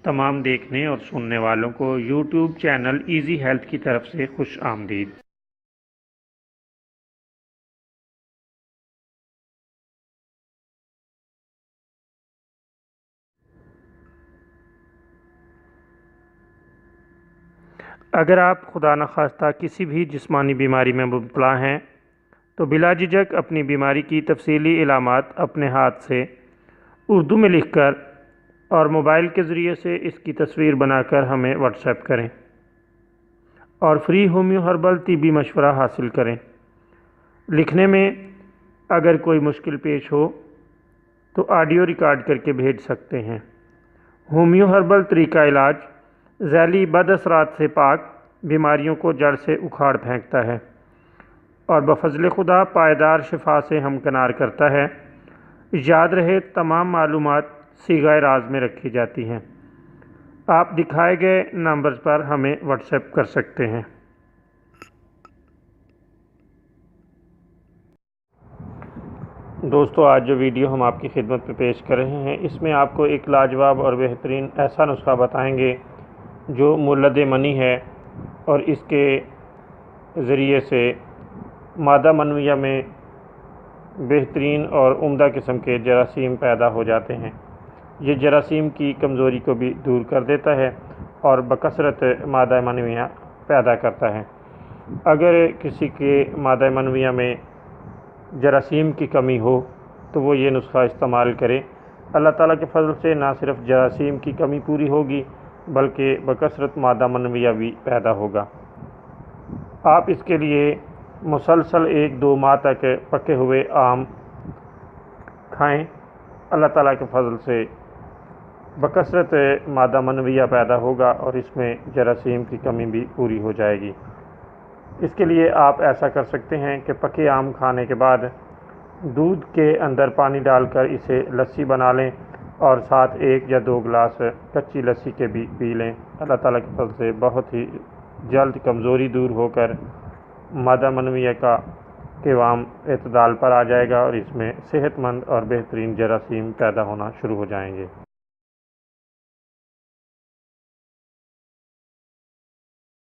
تمام دیکھنے اور سننے والوں کو یوٹیوب چینل ایزی ہیلتھ کی طرف سے خوش آمدید۔ اگر آپ خدا نخواستہ کسی بھی جسمانی بیماری میں مبتلا ہیں تو بلا جھجک اپنی بیماری کی تفصیلی علامات اپنے ہاتھ سے اردو میں لکھ کر اور موبائل کے ذریعے سے اس کی تصویر بنا کر ہمیں واٹس ایپ کریں اور فری ہومیو ہربل طبی مشورہ حاصل کریں۔ لکھنے میں اگر کوئی مشکل پیش ہو تو آڈیو ریکارڈ کر کے بھیج سکتے ہیں۔ ہومیو ہربل طریقہ علاج ذیلی بد اثرات سے پاک بیماریوں کو جڑ سے اکھاڑ پھینکتا ہے اور بفضل خدا پائیدار شفا سے ہمکنار کرتا ہے۔ یاد رہے تمام معلومات صیغہ راز میں رکھی جاتی ہیں۔ آپ دکھائے گئے نمبرز پر ہمیں واٹس ایپ کر سکتے ہیں۔ دوستو، آج جو ویڈیو ہم آپ کی خدمت میں پیش کر رہے ہیں اس میں آپ کو ایک لاجواب اور بہترین ایسا نسخہ بتائیں گے جو مولد منی ہے اور اس کے ذریعے سے مادہ منویہ میں بہترین اور عمدہ قسم کے جراثیم پیدا ہو جاتے ہیں۔ یہ جراثیم کی کمزوری کو بھی دور کر دیتا ہے اور بکثرت مادہ منویہ پیدا کرتا ہے۔ اگر کسی کے مادہ منویہ میں جراثیم کی کمی ہو تو وہ یہ نسخہ استعمال کرے۔ اللہ تعالیٰ کے فضل سے نہ صرف جراثیم کی کمی پوری ہوگی بلکہ بکثرت مادہ منویہ بھی پیدا ہوگا۔ آپ اس کے لیے مسلسل 1-2 ماہ تک پکے ہوئے آم کھائیں۔ اللہ تعالیٰ کے فضل سے بکثرت مادہ منویہ پیدا ہوگا اور اس میں جراثیم کی کمی بھی پوری ہو جائے گی۔ اس کے لیے آپ ایسا کر سکتے ہیں کہ پکے آم کھانے کے بعد دودھ کے اندر پانی ڈال کر اسے لسی بنا لیں اور ساتھ 1 یا 2 گلاس کچی لسی کے بھی پی لیں۔ اللہ تعالیٰ کے فضل سے بہت ہی جلد کمزوری دور ہو کر مادہ منویہ کا قوام اعتدال پر آ جائے گا اور اس میں صحت مند اور بہترین جراثیم پیدا ہونا شروع ہو جائیں گے۔